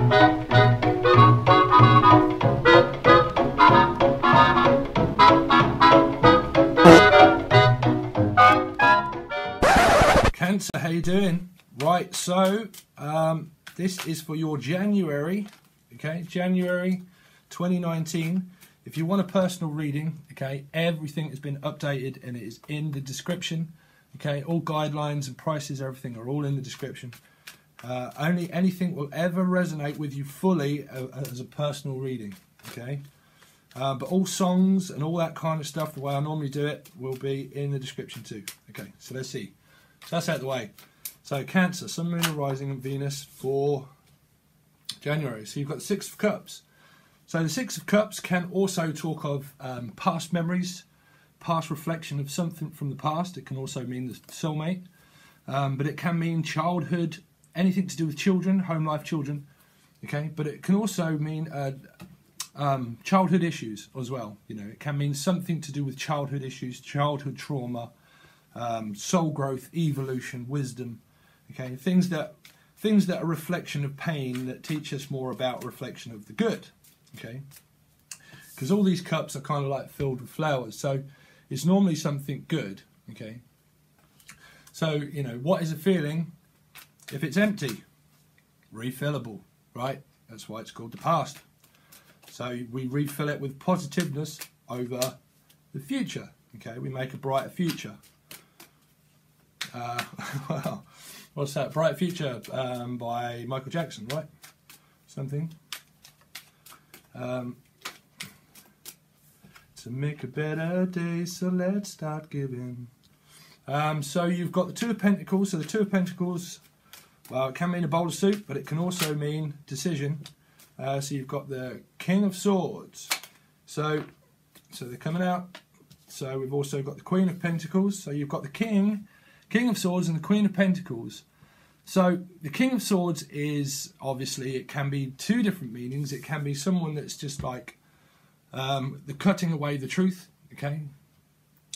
Cancer, how you doing? Right, so this is for your January, okay, January 2019. If you want a personal reading, okay, everything has been updated and it is in the description, okay, all guidelines and prices, everything are all in the description. Only anything will ever resonate with you fully as a personal reading, okay, but all songs and all that kind of stuff, the way I normally do it, will be in the description too. Okay, so let's see. So that's out of the way. So Cancer, Sun, Moon, and Rising, and Venus for January. So you've got the Six of Cups. So the Six of Cups can also talk of past memories, past reflection of something from the past. It can also mean the soulmate, but it can mean childhood, anything to do with children, home life children. Okay, but it can also mean childhood issues as well. You know, it can mean something to do with childhood issues, childhood trauma, soul growth, evolution, wisdom. Okay, things that are a reflection of pain that teach us more about reflection of the good. Okay, because all these cups are kind of like filled with flowers, so it's normally something good. Okay, so you know, what is a feeling if it's empty? Refillable, right? That's why it's called the past. So we refill it with positiveness over the future. Okay, we make a brighter future. Well, what's that? Bright Future by Michael Jackson, right? Something. To make a better day, so let's start giving. So you've got the Two of Pentacles. So the Two of Pentacles, well, it can mean a bowl of soup, but it can also mean decision. So you've got the King of Swords. So they're coming out. So we've also got the Queen of Pentacles. So you've got the King of Swords and the Queen of Pentacles. So the King of Swords is, obviously, it can be two different meanings. It can be someone that's just like the cutting away the truth, okay,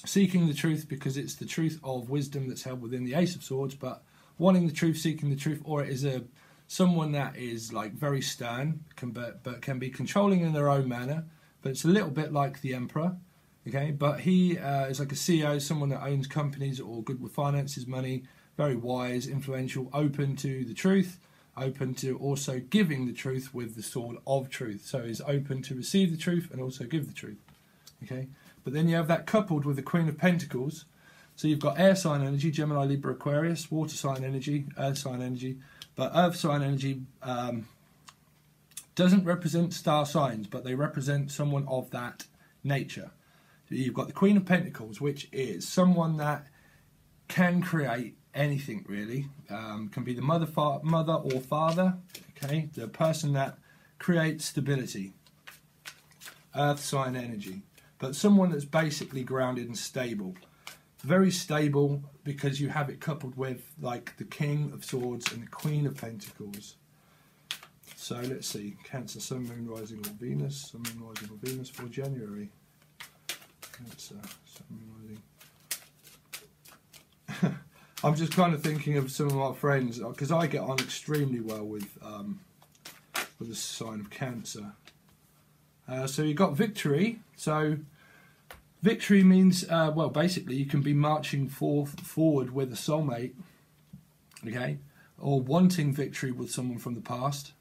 seeking the truth because it's the truth of wisdom that's held within the Ace of Swords, but wanting the truth, seeking the truth, or it is someone that is like very stern, but can be controlling in their own manner, but it's a little bit like the Emperor. Okay, but he is like a CEO, someone that owns companies or good with finances, money, very wise, influential, open to the truth, open to also giving the truth with the sword of truth. So he's open to receive the truth and also give the truth. Okay, but then you have that coupled with the Queen of Pentacles. So you've got air sign energy, Gemini, Libra, Aquarius, water sign energy, earth sign energy, but earth sign energy doesn't represent star signs, but they represent someone of that nature. You've got the Queen of Pentacles, which is someone that can create anything really. Can be the mother or father. Okay, the person that creates stability. Earth sign energy, but someone that's basically grounded and stable. Very stable because you have it coupled with like the King of Swords and the Queen of Pentacles. So let's see, Cancer, Sun, Moon, Rising, or Venus. Sun, Moon, Rising, or Venus for January. Cancer, Sun, Moon, Rising. I'm just kind of thinking of some of my friends because I get on extremely well with the sign of Cancer. So you've got victory. So victory means, well, basically you can be marching forward with a soulmate, okay, or wanting victory with someone from the past,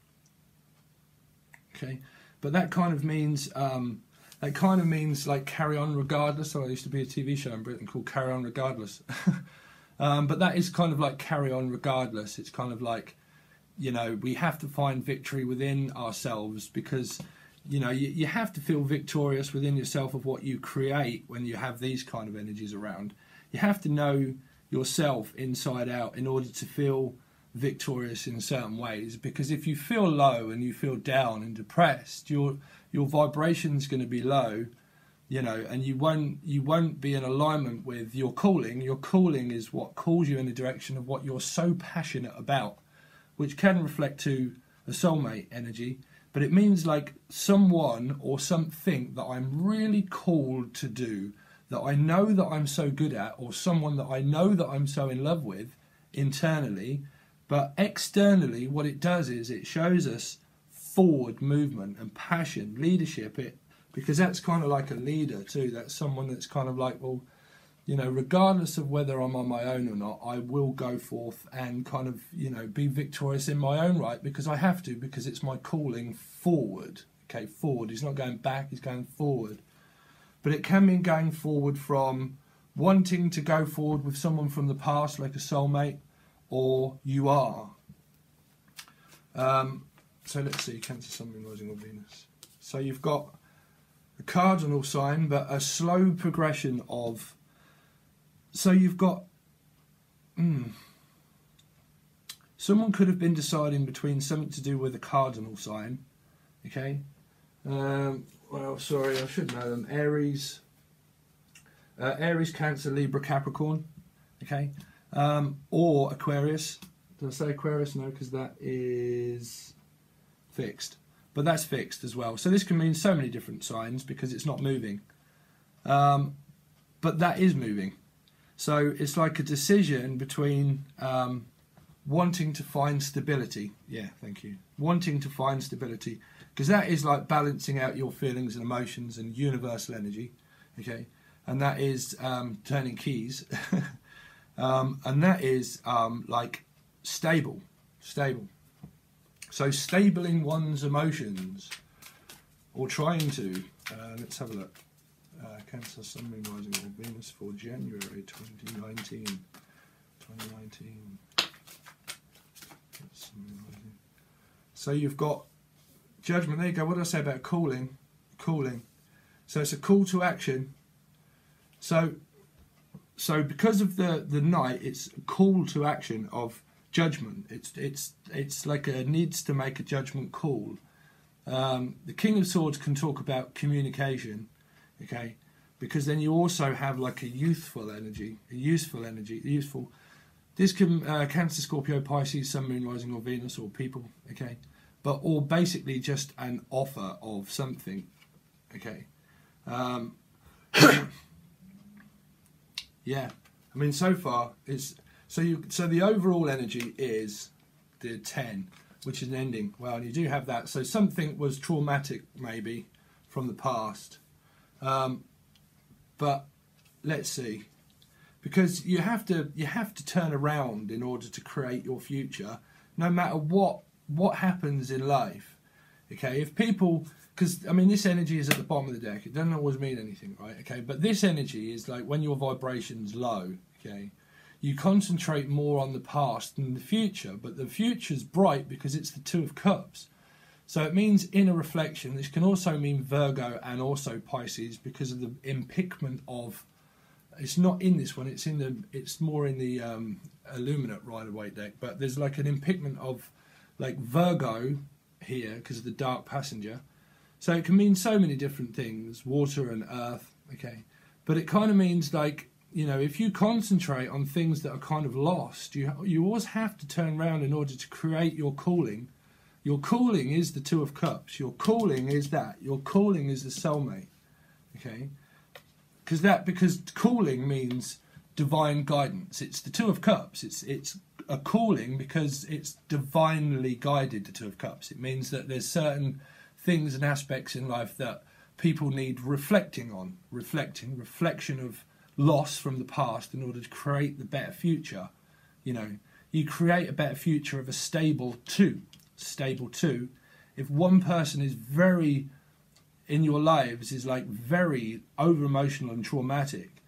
okay. But that kind of means like carry on regardless. So there used to be a TV show in Britain called Carry On Regardless. But that is kind of like carry on regardless. It's kind of like, you know, we have to find victory within ourselves because, you know, you have to feel victorious within yourself of what you create when you have these kind of energies around. You have to know yourself inside out in order to feel victorious in certain ways, because if you feel low and you feel down and depressed, your vibration's going to be low, you know, and you won't be in alignment with your calling. Your calling is what calls you in the direction of what you're so passionate about, which can reflect to a soulmate energy, but it means like someone or something that I'm really called to do, that I know that I'm so good at, or someone that I know that I'm so in love with internally, but externally what it does is it shows us forward movement and passion, leadership, because that's kind of like a leader too. That's someone that's kind of like, well, you know, regardless of whether I'm on my own or not, I will go forth and kind of, you know, be victorious in my own right, because I have to, because it's my calling forward. Okay, forward. He's not going back, he's going forward. But it can mean going forward from wanting to go forward with someone from the past, like a soulmate, or you are. So let's see, Cancer, Sun, Moon, Rising, or Venus. So you've got a cardinal sign, but a slow progression of... So you've got... someone could have been deciding between something to do with a cardinal sign, okay? Well, sorry, I should know them. Aries, Cancer, Libra, Capricorn, okay? Or Aquarius. Did I say Aquarius? No, because that is fixed. But that's fixed as well. So this can mean so many different signs because it's not moving. But that is moving. So it's like a decision between wanting to find stability. Yeah, thank you. Wanting to find stability. Because that is like balancing out your feelings and emotions and universal energy. Okay? And that is turning keys. And that is like stable. So stabling one's emotions, or trying to. Let's have a look. Cancer, Sun, Moon, Rising, or Venus for January 2019. So you've got Judgment. There you go. What did I say about calling? Calling. So it's a call to action. So because of the night, it's a call to action of judgment. It's like a needs to make a judgment call. The King of Swords can talk about communication, okay? Because then you also have like a youthful energy, youthful. This can Cancer, Scorpio, Pisces, Sun, Moon, Rising, or Venus, or people, okay? Or basically just an offer of something, okay? Yeah, I mean, so far it's so the overall energy is the 10, which is an ending. Well, and you do have that. So something was traumatic maybe from the past, but let's see, because you have to turn around in order to create your future, no matter what happens in life. Okay, if people, because I mean this energy is at the bottom of the deck, it doesn't always mean anything, right? Okay, but this energy is like when your vibration's low, okay, you concentrate more on the past than the future, but the future's bright because it's the Two of Cups. So it means inner reflection. This can also mean Virgo and also Pisces because of the impickment of, it's not in this one, it's more in the Illuminate Rider-Waite deck, but there's like an impickment of like Virgo here because of the Dark Passenger. So it can mean so many different things, water and earth, okay? But it kind of means like, you know, if you concentrate on things that are kind of lost, you always have to turn around in order to create your calling. Your calling is the Two of Cups. Your calling is that. Your calling is the soulmate, okay? Because calling means divine guidance. It's the Two of Cups. It's a calling because it's divinely guided, the Two of Cups. It means that there's certain things and aspects in life that people need reflecting on. Reflection of loss from the past in order to create the better future. You know, you create a better future of a stable two. If one person is very, in your lives, is like very over emotional and traumatic,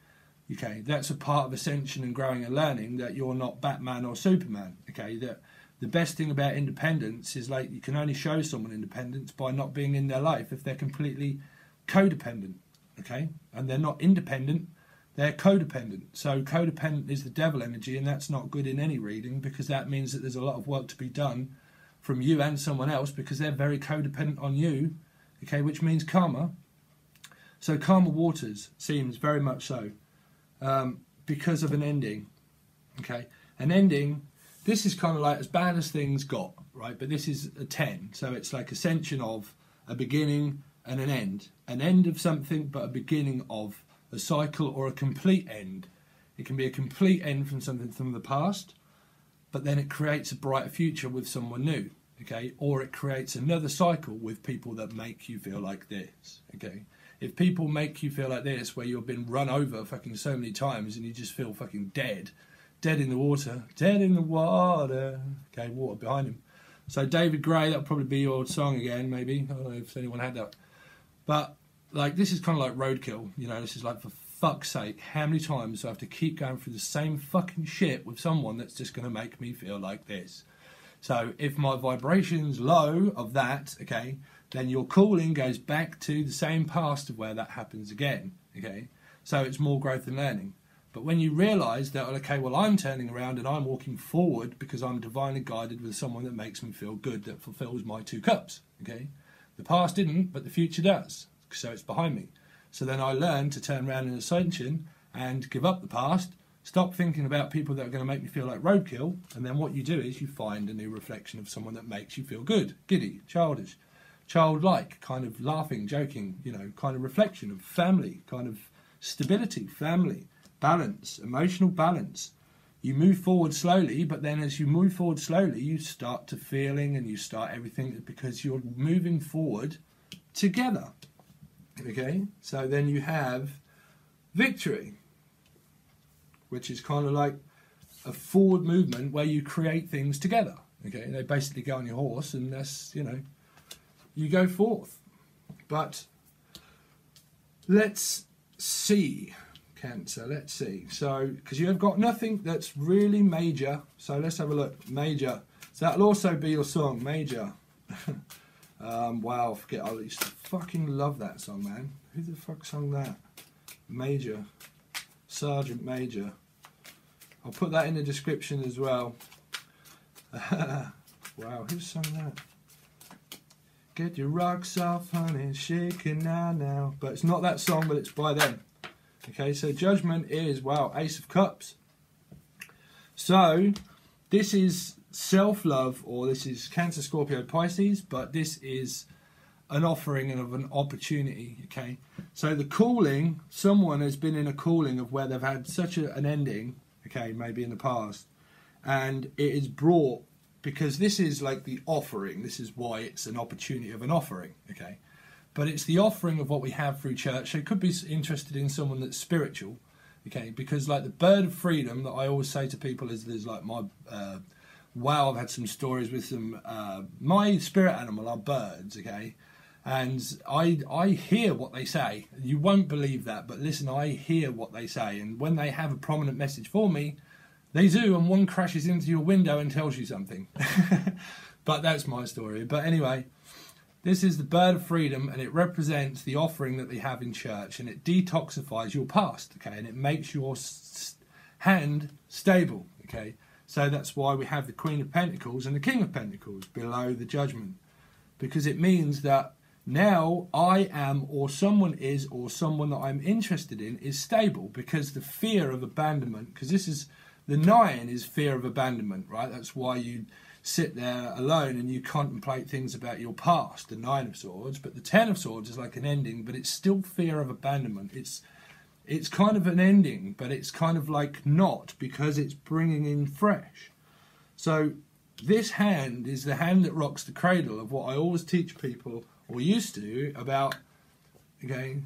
okay, that's a part of ascension and growing and learning, that you're not Batman or Superman, okay? That the best thing about independence is like you can only show someone independence by not being in their life if they're completely codependent, okay? And they're not independent, they're codependent. So codependent is the devil energy, and that's not good in any reading because that means that there's a lot of work to be done from you and someone else because they're very codependent on you, okay, which means karma. So karma waters seems very much so because of an ending, okay? An ending, this is kind of like as bad as things got, right? But this is a 10, so it's like ascension of a beginning and an end of something, but a beginning of a cycle or a complete end. It can be a complete end from something from the past, but then it creates a brighter future with someone new, okay, or it creates another cycle with people that make you feel like this, okay. If people make you feel like this, where you've been run over fucking so many times and you just feel fucking dead in the water, dead in the water, okay, water behind him. So David Gray, that'll probably be your song again, maybe. I don't know if anyone had that. But, like, this is kind of like roadkill, you know, this is like, for fuck's sake, how many times do I have to keep going through the same fucking shit with someone that's just going to make me feel like this? So if my vibration's low of that, okay, then your calling goes back to the same past of where that happens again, okay? So it's more growth and learning. But when you realise that, okay, well, I'm turning around and I'm walking forward because I'm divinely guided with someone that makes me feel good, that fulfills my 2 cups, okay? The past didn't, but the future does, so it's behind me. So then I learn to turn around in ascension and give up the past, stop thinking about people that are going to make me feel like roadkill, and then what you do is you find a new reflection of someone that makes you feel good, giddy, childish, childlike, kind of laughing, joking, you know, kind of reflection of family, kind of stability, family, balance, emotional balance. You move forward slowly, but then as you move forward slowly, you start to feeling and you start everything because you're moving forward together. Okay, so then you have victory, which is kind of like a forward movement where you create things together. Okay, they basically go on your horse and that's, you know, you go forth. But let's see, Cancer, let's see. So, because you have got nothing that's really major, so let's have a look. Major, so that'll also be your song, Major. Wow, forget, I used to fucking love that song, man. Who the fuck sung that? Major, Sgt Major. I'll put that in the description as well. Wow, who sung that? Get your rocks off, honey, shake it now. But it's not that song, but it's by them. Okay, so Judgment is, wow, Ace of Cups. So, this is self-love, or this is Cancer, Scorpio, Pisces, but this is an offering and of an opportunity, okay? So the calling, someone has been in a calling of where they've had such an ending, okay, maybe in the past, and it is brought, because this is like the offering, this is why it's an opportunity of an offering, okay? But it's the offering of what we have through church. So you could be interested in someone that's spiritual, okay? Because like the bird of freedom that I always say to people is there's like my, wow, I've had some stories with some, my spirit animal are birds, okay? And I hear what they say. You won't believe that, but listen, I hear what they say. And when they have a prominent message for me, they do, and one crashes into your window and tells you something. But that's my story. But anyway, this is the bird of freedom, and it represents the offering that they have in church, and it detoxifies your past, okay, and it makes your hand stable, okay. So that's why we have the Queen of Pentacles and the King of Pentacles below the Judgment, because it means that now I am, or someone is, or someone that I'm interested in is stable, because the fear of abandonment, because this is, the 9 is fear of abandonment, right? That's why you sit there alone and you contemplate things about your past, the 9 of Swords. But the 10 of Swords is like an ending, but it's still fear of abandonment. It's kind of an ending, but it's kind of like not, because it's bringing in fresh. So this hand is the hand that rocks the cradle of what I always teach people, or used to, about, okay,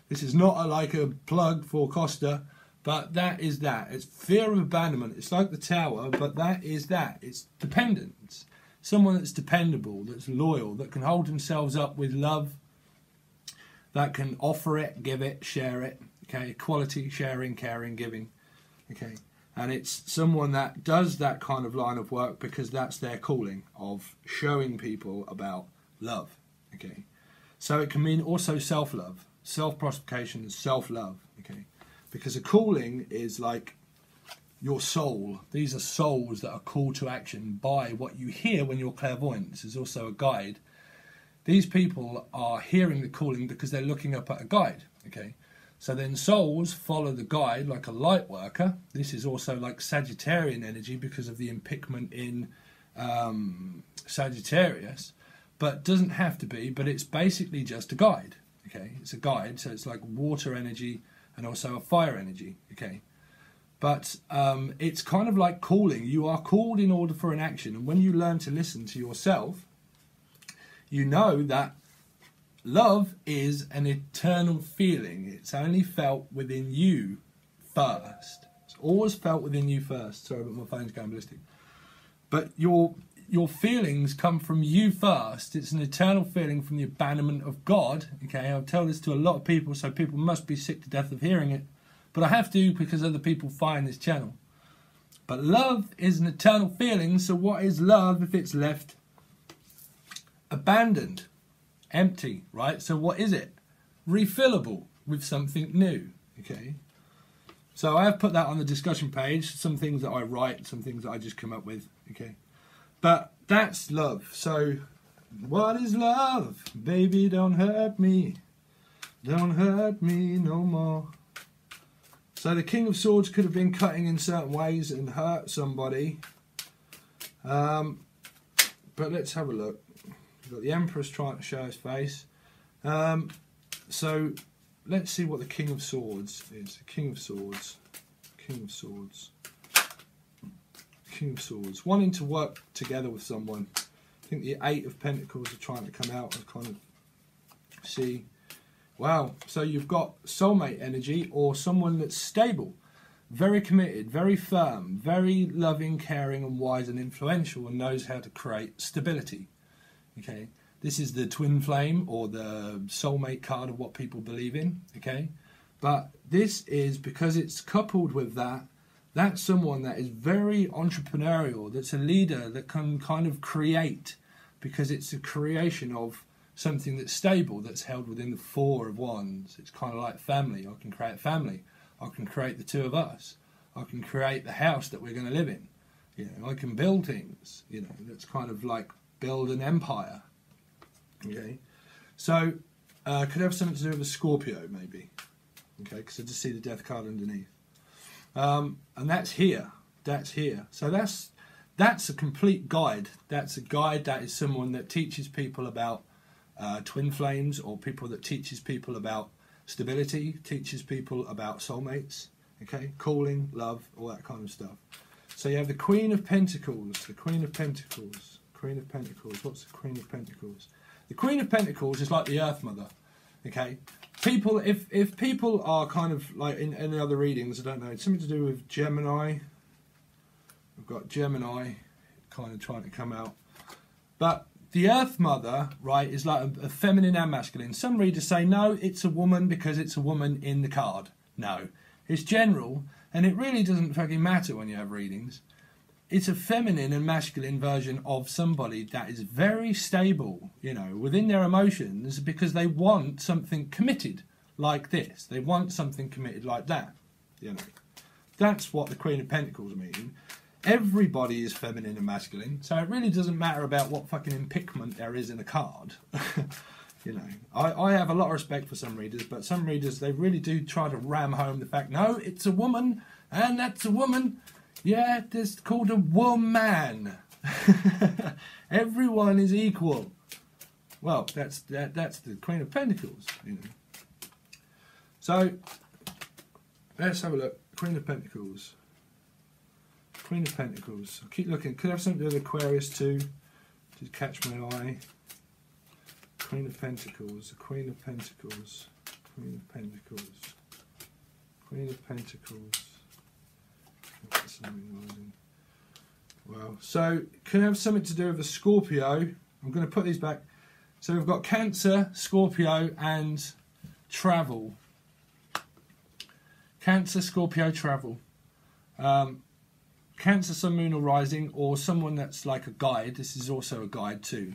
this is not like a plug for Costa, but that is that. It's fear of abandonment. It's like the Tower, but that is that. It's dependence. Someone that's dependable, that's loyal, that can hold themselves up with love, that can offer it, give it, share it. Okay, equality, sharing, caring, giving. Okay, and it's someone that does that kind of line of work because that's their calling of showing people about love. Okay, so it can mean also self-love, self-prospectation, and self-love. Okay. Because a calling is like your soul. These are souls that are called to action by what you hear when you're clairvoyant. This is also a guide. These people are hearing the calling because they're looking up at a guide. Okay, so then souls follow the guide like a light worker. This is also like Sagittarian energy because of the impiquement in Sagittarius, but doesn't have to be. But it's basically just a guide. Okay, it's a guide, so it's like water energy and also a fire energy, okay? But it's kind of like calling. You are called in order for an action. And when you learn to listen to yourself, you know that love is an eternal feeling. It's only felt within you first. It's always felt within you first. Sorry, but my phone's going ballistic. But your feelings come from you first. It's an eternal feeling from the abandonment of God. Okay, I've told this to a lot of people, so people must be sick to death of hearing it. But I have to, because other people find this channel. But love is an eternal feeling. So what is love if it's left abandoned, empty, right? So what is it? Refillable with something new. Okay. So I have put that on the discussion page. Some things that I write, some things that I just come up with. Okay. But that's love. So what is love? Baby, don't hurt me. Don't hurt me no more. So the King of Swords could have been cutting in certain ways and hurt somebody. But let's have a look. We've got the Emperor's trying to show his face. So let's see what the King of Swords is. The King of Swords. King of Swords. King of Swords. Wanting to work together with someone. I think the Eight of Pentacles are trying to come out and kind of see. Wow, so you've got soulmate energy or someone that's stable, very committed, very firm, very loving, caring and wise and influential and knows how to create stability. Okay, this is the twin flame or the soulmate card of what people believe in. Okay, but this is because it's coupled with that. That's someone that is very entrepreneurial, that's a leader that can kind of create because it's a creation of something that's stable, that's held within the Four of Wands. It's kind of like family. I can create family. I can create the two of us. I can create the house that we're going to live in. You know, I can build things. You know, that's kind of like build an empire. Okay, so could have something to do with a Scorpio, maybe. Okay, because I just see the Death card underneath, and that's here. That's here. So that's a complete guide. That's a guide. That is someone that teaches people about twin flames, or people that teaches people about stability, teaches people about soulmates, okay, calling, love, all that kind of stuff. So you have the Queen of Pentacles, the Queen of Pentacles, Queen of Pentacles. What's the Queen of Pentacles? The Queen of Pentacles is like the Earth Mother, okay. People, if people are kind of like in any other readings, I don't know, it's something to do with Gemini. We've got Gemini kind of trying to come out, but the Earth Mother, right, is like a feminine and masculine. Some readers say, no, it's a woman because it's a woman in the card. No, it's general, and it really doesn't fucking matter when you have readings. It's a feminine and masculine version of somebody that is very stable, you know, within their emotions because they want something committed like this. They want something committed like that, you know. That's what the Queen of Pentacles mean. Everybody is feminine and masculine, so it really doesn't matter about what fucking impeachment there is in a card. You know, I have a lot of respect for some readers, but some readers, they really do try to ram home the fact, no, it's a woman, and that's a woman. Yeah, it's called a woman. Everyone is equal. Well, that's the Queen of Pentacles, you know. So, let's have a look. Queen of Pentacles. Queen of Pentacles. I'll keep looking. Could have something to do with Aquarius too. Just catch my eye. Queen of Pentacles. The Queen of Pentacles. Queen of Pentacles. Queen of Pentacles. Well, so can have something to do with a Scorpio. I'm going to put these back. So we've got Cancer, Scorpio, and travel. Cancer, Scorpio, travel. Cancer, Sun, Moon or Rising, or someone that's like a guide. This is also a guide too.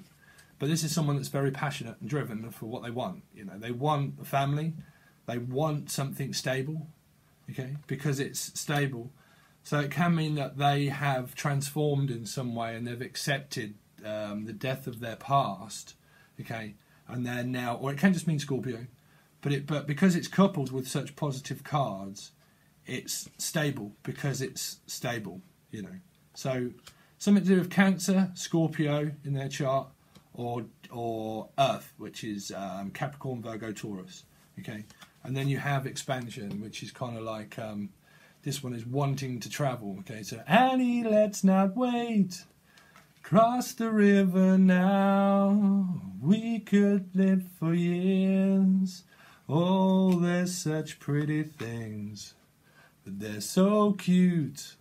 But this is someone that's very passionate and driven for what they want. You know, they want a family. They want something stable, okay, because it's stable. So it can mean that they have transformed in some way and they've accepted the death of their past, okay, and they're now, or it can just mean Scorpio, but because it's coupled with such positive cards, it's stable because it's stable, you know. So something to do with Cancer, Scorpio in their chart, or Earth, which is Capricorn, Virgo, Taurus, okay. And then you have expansion, which is kind of like This one is wanting to travel. Okay, so Annie, let's not wait. Cross the river now. We could live for years. Oh, there's such pretty things, but they're so cute.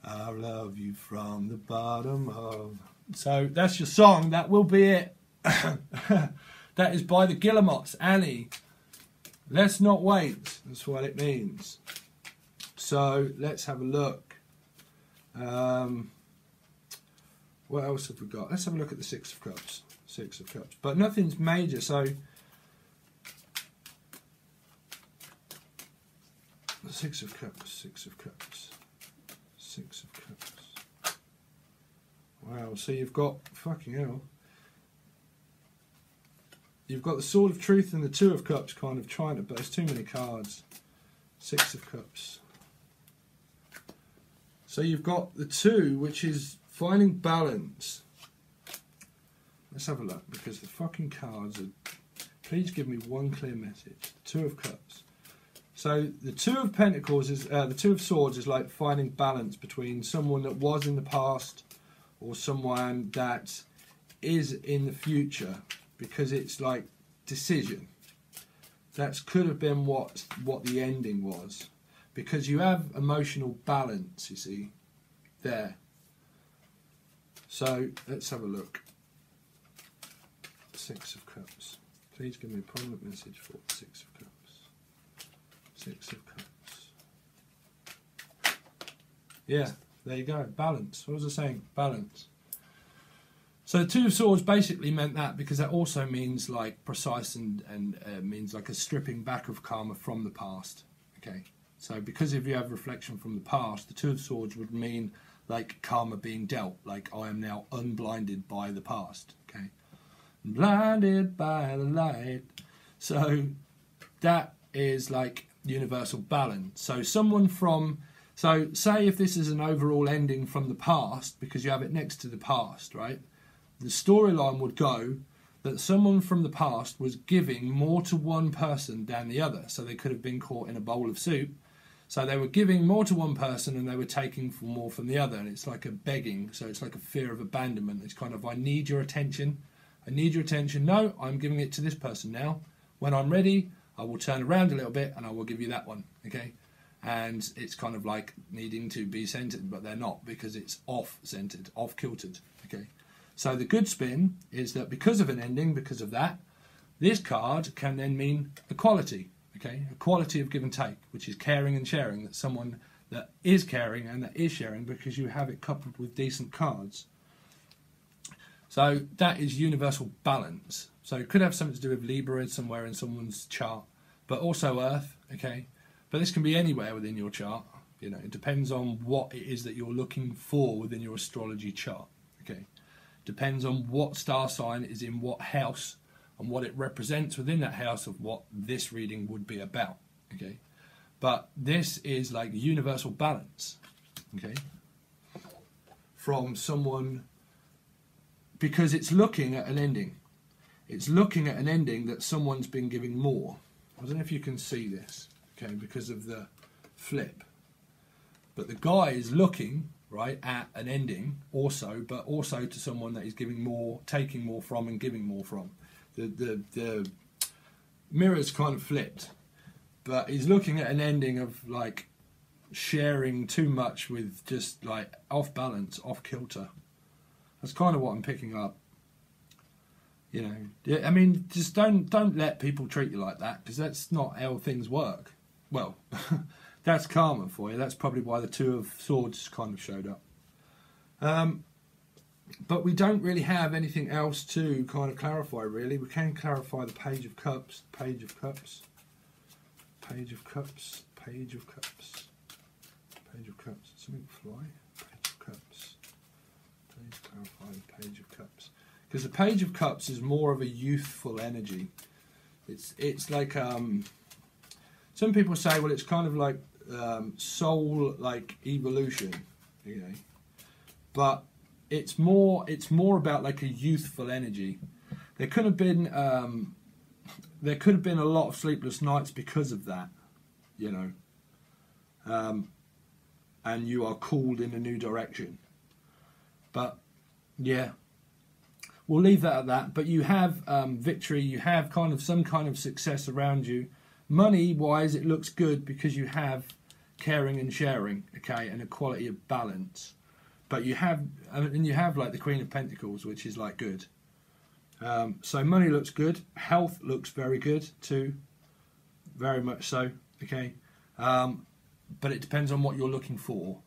I love you from the bottom of... So that's your song. That will be it. That is by the Guillemots. Annie, let's not wait. That's what it means. So let's have a look. What else have we got? Let's have a look at the Six of Cups. Six of Cups. But nothing's major, so... Six of Cups, Six of Cups, Six of Cups. Wow, so you've got... Fucking hell. You've got the Sword of Truth and the Two of Cups kind of trying to... But it's too many cards. Six of Cups. So you've got the Two, which is... finding balance. Let's have a look, because the fucking cards are... Please give me one clear message. The Two of Cups. So the Two of Pentacles is... the Two of Swords is like finding balance between someone that was in the past or someone that is in the future, because it's like decision. That could have been what the ending was, because you have emotional balance, you see, there. So let's have a look. Six of Cups. Please give me a prominent message for Six of Cups. Six of Cups. Yeah, there you go. Balance. What was I saying? Balance. So the Two of Swords basically meant that, because that also means like precise and means like a stripping back of karma from the past. Okay. So because if you have reflection from the past, the Two of Swords would mean like karma being dealt, like I am now unblinded by the past, okay? Blinded by the light. So that is like universal balance. So someone from, so say if this is an overall ending from the past, because you have it next to the past, right? The storyline would go that someone from the past was giving more to one person than the other. So they could have been caught in a bowl of soup. So they were giving more to one person and they were taking more from the other. And it's like a begging. So it's like a fear of abandonment. It's kind of, I need your attention. I need your attention. No, I'm giving it to this person now. When I'm ready, I will turn around a little bit and I will give you that one. Okay? And it's kind of like needing to be centered, but they're not, because it's off-centered, off-kiltered. Okay? So the good spin is that because of an ending, because of that, this card can then mean equality. Okay, equality of give and take, which is caring and sharing. That someone that is caring and that is sharing, because you have it coupled with decent cards. So that is universal balance. So it could have something to do with Libra somewhere in someone's chart, but also Earth. Okay, but this can be anywhere within your chart. You know, it depends on what it is that you're looking for within your astrology chart. Okay, depends on what star sign is in what house, and what it represents within that house of what this reading would be about, okay? But this is like universal balance, okay? From someone, because it's looking at an ending. It's looking at an ending that someone's been giving more. I don't know if you can see this, okay, because of the flip. But the guy is looking, right, at an ending also, but also to someone that is giving more, taking more from and giving more from. The mirror's kind of flipped, but he's looking at an ending of like sharing too much with just like off balance, off kilter. That's kind of what I'm picking up. You know, yeah, I mean, just don't let people treat you like that, because that's not how things work. Well, that's karma for you. That's probably why the Two of Swords kind of showed up. But we don't really have anything else to kind of clarify, really. We can clarify the Page of Cups, Page of Cups, Page of Cups, Page of Cups, Page of Cups. Something fly? Page of Cups. Please clarify the Page of Cups. Because the Page of Cups is more of a youthful energy. It's like, some people say, well, it's kind of like soul, like evolution, you know. But it's more about like a youthful energy. There could have been a lot of sleepless nights because of that, you know. and you are called in a new direction. But yeah, we'll leave that at that. But you have victory, you have kind of some kind of success around you. Money wise, it looks good because you have caring and sharing, okay, and equality of balance. But you have, and you have like the Queen of Pentacles, which is like good. So money looks good. Health looks very good too, very much so, okay. But it depends on what you're looking for.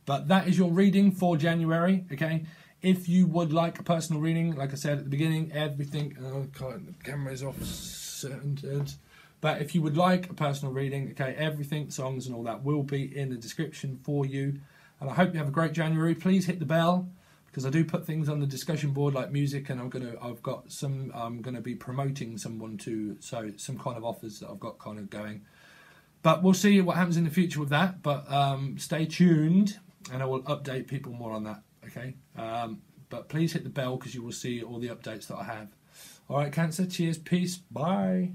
But that is your reading for January, okay. If you would like a personal reading, like I said at the beginning, everything, the camera is off certain turns. But if you would like a personal reading, okay, everything, songs and all that will be in the description for you. And I hope you have a great January. Please hit the bell, because I do put things on the discussion board like music, and I'm gonna be promoting someone to, so some kind of offers that I've got kind of going. But we'll see what happens in the future with that. But stay tuned, and I will update people more on that. Okay. But please hit the bell because you will see all the updates that I have. All right, Cancer. Cheers. Peace. Bye.